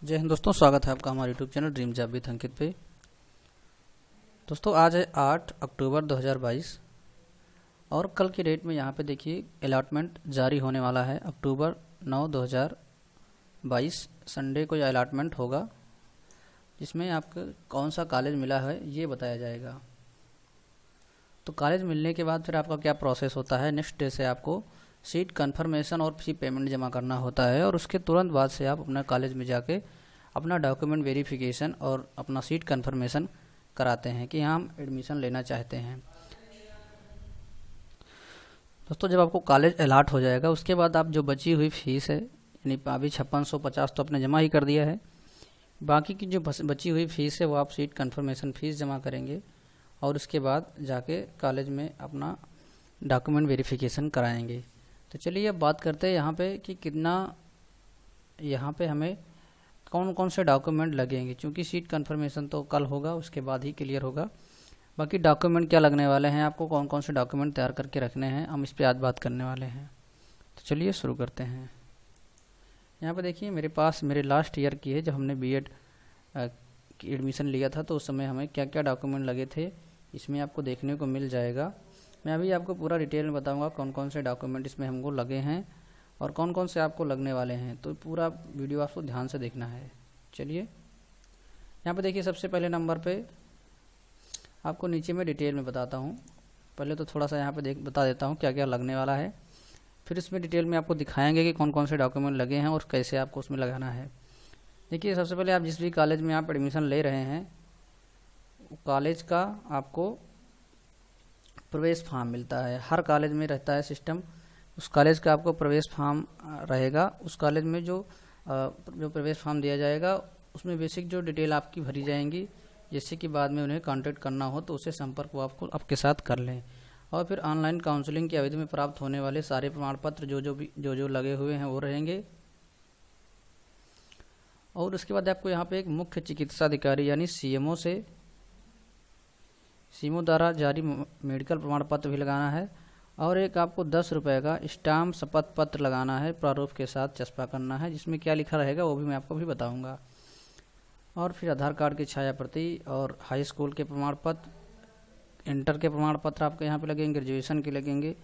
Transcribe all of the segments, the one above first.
जय हिंद दोस्तों, स्वागत है आपका हमारे YouTube channel dream job with Ankit पे। दोस्तों आज है 8 अक्टूबर 2022 और कल की डेट में यहाँ पे देखिए अलॉटमेंट जारी होने वाला है। अक्टूबर 9 2022 संडे को यह अलॉटमेंट होगा, जिसमें आपको कौन सा कॉलेज मिला है ये बताया जाएगा। तो कॉलेज मिलने के बाद फिर आपका क्या प्रोसेस होता है, नेक्स्ट डे से आपको सीट कंफर्मेशन और फी पेमेंट जमा करना होता है और उसके तुरंत बाद से आप अपना कॉलेज में जाके अपना डॉक्यूमेंट वेरिफिकेशन और अपना सीट कंफर्मेशन कराते हैं कि हम एडमिशन लेना चाहते हैं। दोस्तों जब आपको कॉलेज अलॉट हो जाएगा उसके बाद आप जो बची हुई फीस है, यानी अभी 5650 तो आपने जमा ही कर दिया है, बाकी की जो बची हुई फीस है वो आप सीट कंफर्मेशन फीस जमा करेंगे और उसके बाद जाके कॉलेज में अपना डॉक्यूमेंट वेरिफिकेशन कराएंगे। तो चलिए अब बात करते हैं यहाँ पे कि कितना यहाँ पे हमें कौन कौन से डॉक्यूमेंट लगेंगे, क्योंकि सीट कंफर्मेशन तो कल होगा, उसके बाद ही क्लियर होगा। बाकी डॉक्यूमेंट क्या लगने वाले हैं, आपको कौन कौन से डॉक्यूमेंट तैयार करके रखने हैं, हम इस पर आज बात करने वाले हैं। तो चलिए शुरू करते हैं। यहाँ पे देखिए मेरे पास मेरे लास्ट ईयर की है, जब हमने बीएड की एडमिशन लिया था तो उस समय हमें क्या क्या डॉक्यूमेंट लगे थे इसमें आपको देखने को मिल जाएगा। मैं अभी आपको पूरा डिटेल में बताऊंगा कौन कौन से डॉक्यूमेंट इसमें हमको लगे हैं और कौन कौन से आपको लगने वाले हैं, तो पूरा वीडियो आपको ध्यान से देखना है। चलिए यहाँ पे देखिए सबसे पहले नंबर पे आपको नीचे में डिटेल में बताता हूँ। पहले तो थोड़ा सा यहाँ पे बता देता हूँ क्या क्या लगने वाला है, फिर इसमें डिटेल में आपको दिखाएंगे कि कौन कौन से डॉक्यूमेंट लगे हैं और कैसे आपको उसमें लगाना है। देखिए सबसे पहले आप जिस भी कॉलेज में आप एडमिशन ले रहे हैं कॉलेज का आपको प्रवेश फॉर्म मिलता है। हर कॉलेज में रहता है सिस्टम, उस कॉलेज का आपको प्रवेश फॉर्म रहेगा। उस कॉलेज में जो प्रवेश फॉर्म दिया जाएगा उसमें बेसिक जो डिटेल आपकी भरी जाएंगी, जैसे कि बाद में उन्हें कांटेक्ट करना हो तो उससे संपर्क वो आपको आपके साथ कर लें। और फिर ऑनलाइन काउंसलिंग की अवधि में प्राप्त होने वाले सारे प्रमाण पत्र जो लगे हुए हैं वो रहेंगे। और उसके बाद आपको यहाँ पे एक मुख्य चिकित्सा अधिकारी यानी सीएमओ द्वारा जारी मेडिकल प्रमाण पत्र भी लगाना है और एक आपको 10 रुपये का स्टाम्प शपथ पत्र लगाना है, प्रारूप के साथ चस्पा करना है, जिसमें क्या लिखा रहेगा वो भी मैं आपको भी बताऊंगा। और फिर आधार कार्ड की छाया प्रति और हाई स्कूल के प्रमाण पत्र, इंटर के प्रमाण पत्र आपके यहाँ पे लगेंगे, ग्रेजुएशन के लगेंगे।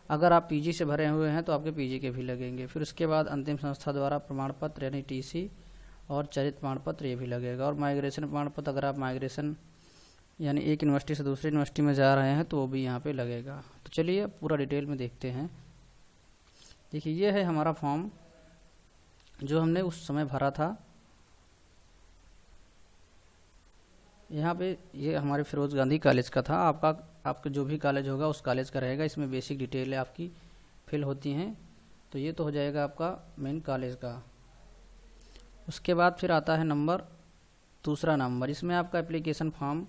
अगर आप पीजी से भरे हुए हैं तो आपके पीजी के भी लगेंगे। फिर उसके बाद अंतिम संस्था द्वारा प्रमाण पत्र यानी टीसी और चयनित प्रमाण पत्र ये भी लगेगा। और माइग्रेशन प्रमाण पत्र, अगर आप माइग्रेशन यानी एक यूनिवर्सिटी से दूसरी यूनिवर्सिटी में जा रहे हैं तो वो भी यहाँ पे लगेगा। तो चलिए पूरा डिटेल में देखते हैं। देखिए ये है हमारा फॉर्म जो हमने उस समय भरा था। यहाँ पे ये हमारे फिरोज गांधी कॉलेज का था। आपका जो भी कॉलेज होगा उस कॉलेज का रहेगा, इसमें बेसिक डिटेल आपकी फिल होती हैं। तो ये तो हो जाएगा आपका मेन कॉलेज का। उसके बाद फिर आता है दूसरा नंबर, इसमें आपका एप्लीकेशन फॉर्म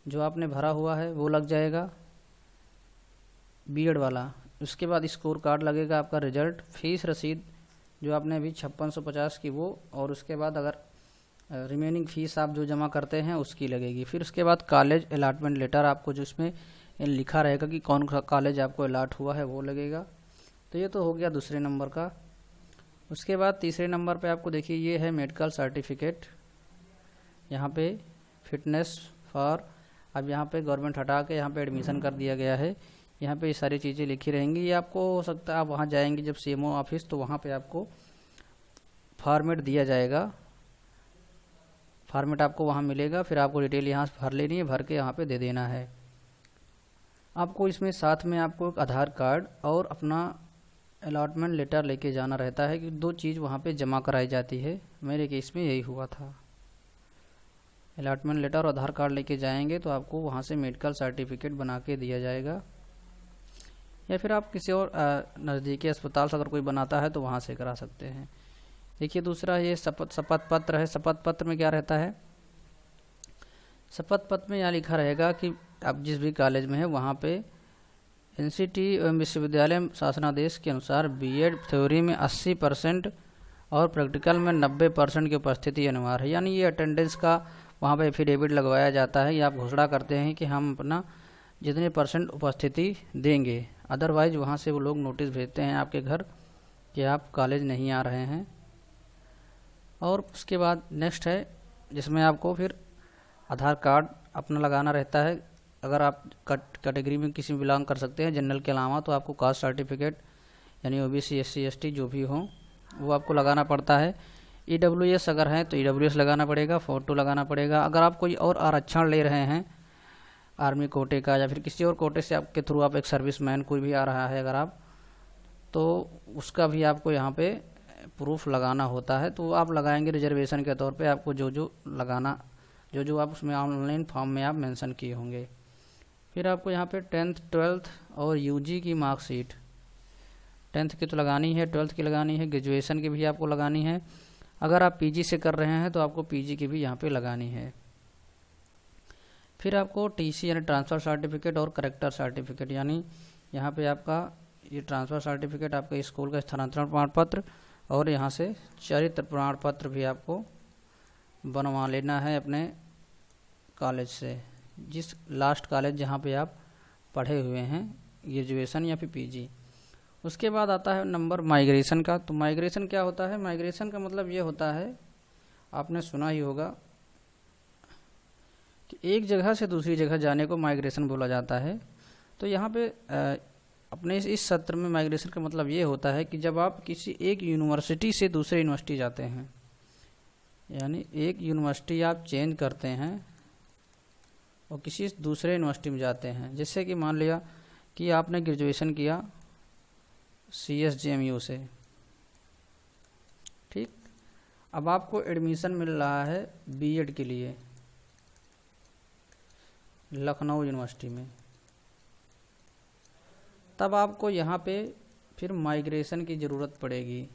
जो आपने भरा हुआ है वो लग जाएगा, बीएड वाला। उसके बाद स्कोर कार्ड लगेगा, आपका रिजल्ट, फीस रसीद जो आपने अभी 5650 की वो, और उसके बाद अगर रिमेनिंग फीस आप जो जमा करते हैं उसकी लगेगी। फिर उसके बाद कॉलेज अलॉटमेंट लेटर, आपको जो इसमें लिखा रहेगा कि कौन सा कॉलेज आपको अलॉट हुआ है वो लगेगा। तो ये तो हो गया दूसरे नंबर का। उसके बाद तीसरे नंबर पे आपको देखिए ये है मेडिकल सर्टिफिकेट, यहाँ पे फिटनेस फॉर, अब यहाँ पे गवर्नमेंट हटा के यहाँ पे एडमिशन कर दिया गया है। यहाँ पे ये सारी चीज़ें लिखी रहेंगी। ये आपको हो सकता है आप वहाँ जाएंगे जब सीएमओ ऑफिस तो वहाँ पे आपको फॉर्मेट दिया जाएगा, फॉर्मेट आपको वहाँ मिलेगा, फिर आपको डिटेल यहाँ से भर लेनी है, भर के यहाँ पे दे देना है। आपको इसमें साथ में आपको एक आधार कार्ड और अपना अलॉटमेंट लेटर लेके जाना रहता है कि दो चीज़ वहाँ पे जमा कराई जाती है। मेरे केस में यही हुआ था, अलॉटमेंट लेटर और आधार कार्ड लेके जाएंगे तो आपको वहाँ से मेडिकल सर्टिफिकेट बना के दिया जाएगा, या फिर आप किसी और नज़दीकी अस्पताल से अगर कोई बनाता है तो वहाँ से करा सकते हैं। देखिए दूसरा ये शपथ पत्र है। शपथ पत्र में क्या रहता है, शपथ पत्र में यहाँ लिखा रहेगा कि आप जिस भी कॉलेज में है वहाँ पे एनसीटी एवं विश्वविद्यालय शासनादेश के अनुसार बीएड थ्योरी में 80% और प्रैक्टिकल में 90% की उपस्थिति अनिवार्य है। यानी ये अटेंडेंस का वहाँ पे एफिडेविट लगवाया जाता है, या आप घोषणा करते हैं कि हम अपना जितने % उपस्थिति देंगे, अदरवाइज वहाँ से वो लोग नोटिस भेजते हैं आपके घर कि आप कॉलेज नहीं आ रहे हैं। और उसके बाद नेक्स्ट है जिसमें आपको फिर आधार कार्ड अपना लगाना रहता है। अगर आप कैटेगरी में किसी में बिलोंग कर सकते हैं जनरल के अलावा, तो आपको कास्ट सर्टिफिकेट यानी ओबीसी SC ST जो भी हो वो आपको लगाना पड़ता है। EWS अगर है तो EWS लगाना पड़ेगा, फ़ोटो लगाना पड़ेगा। अगर आप कोई और आरक्षण ले रहे हैं आर्मी कोटे का या फिर किसी और कोटे से आपके थ्रू आप एक सर्विसमैन कोई भी आ रहा है अगर आप, तो उसका भी आपको यहाँ पे प्रूफ लगाना होता है। तो आप लगाएंगे रिजर्वेशन के तौर पे आपको जो लगाना, जो आप उसमें ऑनलाइन फॉर्म में आप मेंशन किए होंगे। फिर आपको यहाँ पे 10th 12th और UG की मार्कशीट, 10th की तो लगानी है, 12th की लगानी है, ग्रेजुएशन की भी आपको लगानी है। अगर आप PG से कर रहे हैं तो आपको PG की भी यहाँ पे लगानी है। फिर आपको TC यानी ट्रांसफ़र सर्टिफिकेट और करेक्टर सर्टिफिकेट, यानी यहाँ पे आपका ये ट्रांसफ़र सर्टिफिकेट आपका स्कूल का स्थानांतरण प्रमाण पत्र और यहाँ से चरित्र प्रमाण पत्र भी आपको बनवा लेना है अपने कॉलेज से, जिस लास्ट कॉलेज जहाँ पे आप पढ़े हुए हैं ग्रेजुएशन या फिर PG। उसके बाद आता है नंबर माइग्रेशन का। तो माइग्रेशन क्या होता है? माइग्रेशन का मतलब ये होता है, आपने सुना ही होगा कि एक जगह से दूसरी जगह जाने को माइग्रेशन बोला जाता है। तो यहाँ पे अपने इस सत्र में माइग्रेशन का मतलब ये होता है कि जब आप किसी एक यूनिवर्सिटी से दूसरे यूनिवर्सिटी जाते हैं, यानी एक यूनिवर्सिटी आप चेंज करते हैं और किसी दूसरे यूनिवर्सिटी में जाते हैं। जैसे कि मान लिया कि आपने ग्रेजुएशन किया CSJMU से, ठीक, अब आपको एडमिशन मिल रहा है B.Ed के लिए लखनऊ यूनिवर्सिटी में, तब आपको यहाँ पे फिर माइग्रेशन की ज़रूरत पड़ेगी।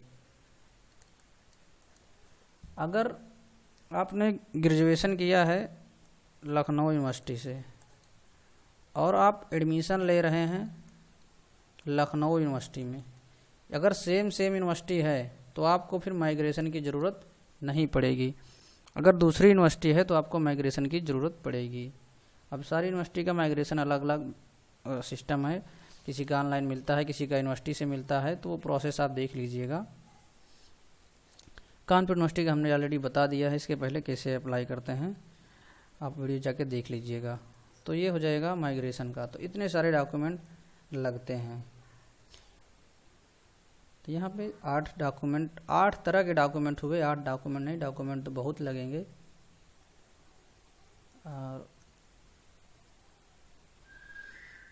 अगर आपने ग्रेजुएशन किया है लखनऊ यूनिवर्सिटी से और आप एडमिशन ले रहे हैं लखनऊ यूनिवर्सिटी में, अगर सेम यूनिवर्सिटी है तो आपको फिर माइग्रेशन की ज़रूरत नहीं पड़ेगी। अगर दूसरी यूनिवर्सिटी है तो आपको माइग्रेशन की ज़रूरत पड़ेगी। अब सारी यूनिवर्सिटी का माइग्रेशन अलग अलग सिस्टम है, किसी का ऑनलाइन मिलता है, किसी का यूनिवर्सिटी से मिलता है, तो वो प्रोसेस आप देख लीजिएगा। कानपुर यूनिवर्सिटी का हमने ऑलरेडी बता दिया है, इसके पहले कैसे अप्लाई करते हैं आप वीडियो जाके देख लीजिएगा। तो ये हो जाएगा माइग्रेशन का। तो इतने सारे डॉक्यूमेंट लगते हैं। तो यहाँ पे 8 डॉक्यूमेंट, 8 तरह के डॉक्यूमेंट हुए, 8 डॉक्यूमेंट नहीं, डॉक्यूमेंट तो बहुत लगेंगे। और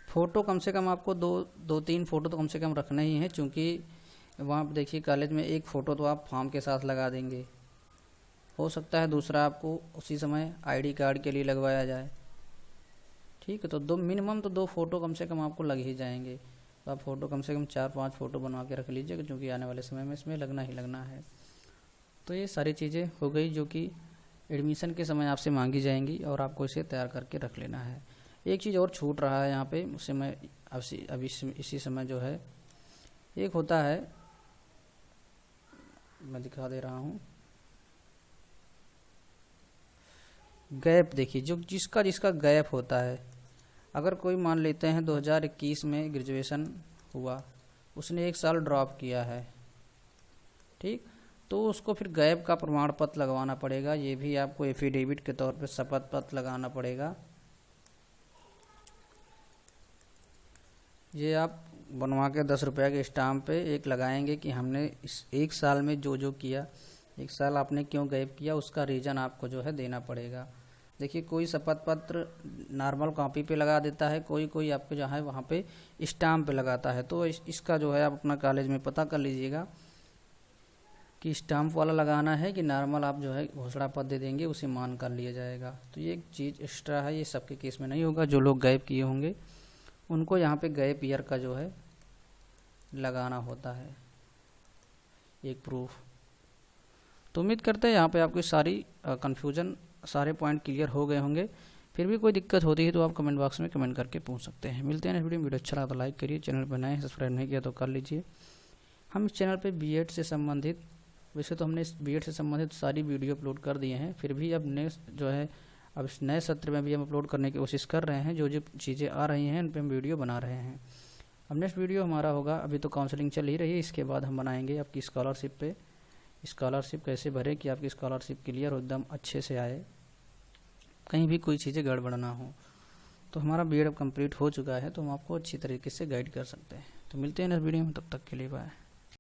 फ़ोटो कम से कम आपको दो तीन फ़ोटो तो कम से कम रखना ही है, क्योंकि वहाँ पर देखिए कॉलेज में एक फ़ोटो तो आप फॉर्म के साथ लगा देंगे, हो सकता है दूसरा आपको उसी समय ID कार्ड के लिए लगवाया जाए, ठीक है। तो मिनिमम तो 2 फ़ोटो कम से कम आपको लग ही जाएंगे। तो आप फ़ोटो कम से कम 4-5 फ़ोटो बनवा के रख लीजिएगा, क्योंकि आने वाले समय में इसमें लगना ही लगना है। तो ये सारी चीज़ें हो गई जो कि एडमिशन के समय आपसे मांगी जाएंगी और आपको इसे तैयार करके रख लेना है। एक चीज़ और छूट रहा है यहाँ पे, उससे मैं अभी इसी समय जो है एक होता है, मैं दिखा दे रहा हूँ, गैप। देखिए जो जिसका गैप होता है, अगर कोई मान लेते हैं 2021 में ग्रेजुएशन हुआ, उसने 1 साल ड्रॉप किया है, ठीक, तो उसको फिर गैप का प्रमाण पत्र लगवाना पड़ेगा। ये भी आपको एफिडेविट के तौर पे शपथ पत्र लगाना पड़ेगा। ये आप बनवा के 10 रुपये के स्टाम्प पे एक लगाएंगे कि हमने इस 1 साल में जो किया, 1 साल आपने क्यों गैप किया, उसका रीज़न आपको जो है देना पड़ेगा। देखिए कोई शपथ पत्र नॉर्मल कॉपी पे लगा देता है, कोई आपको जो है वहाँ पे स्टाम्प पे लगाता है। तो इसका जो है आप अपना कॉलेज में पता कर लीजिएगा कि स्टाम्प वाला लगाना है कि नॉर्मल आप जो है घोषणा पत्र दे देंगे, उसे मान कर लिया जाएगा। तो ये एक चीज़ एक्स्ट्रा है, ये सबके केस में नहीं होगा। जो लोग गैप किए होंगे उनको यहाँ पे गैप ईयर का जो है लगाना होता है एक प्रूफ। तो उम्मीद करते हैं यहाँ पे आपकी सारी कन्फ्यूजन, सारे पॉइंट क्लियर हो गए होंगे। फिर भी कोई दिक्कत होती है तो आप कमेंट बॉक्स में कमेंट करके पूछ सकते हैं। मिलते हैं नेक्स्ट वीडियो अच्छा लगा तो लाइक करिए, चैनल पर नए सब्सक्राइब नहीं किया तो कर लीजिए। हम इस चैनल पे B.Ed से संबंधित, वैसे तो हमने इस B.Ed से संबंधित सारी वीडियो अपलोड कर दिए हैं, फिर भी अब नेक्स्ट जो है अब इस नए सत्र में भी हम अपलोड करने की कोशिश कर रहे हैं। जो चीज़ें आ रही हैं उन पर हम वीडियो बना रहे हैं। अब नेक्स्ट वीडियो हमारा होगा, अभी तो काउंसलिंग चल ही रही है, इसके बाद हम बनाएंगे आपकी स्कॉलरशिप पे, स्कॉलरशिप कैसे भरें कि आपकी स्कॉलरशिप क्लियर हो, एकदम अच्छे से आए, कहीं भी कोई चीज़ें गड़बड़ ना हो। तो हमारा बीएड अब कंप्लीट हो चुका है, तो हम आपको अच्छी तरीके से गाइड कर सकते हैं। तो मिलते हैं नेक्स्ट वीडियो में, तब तक के लिए बाय।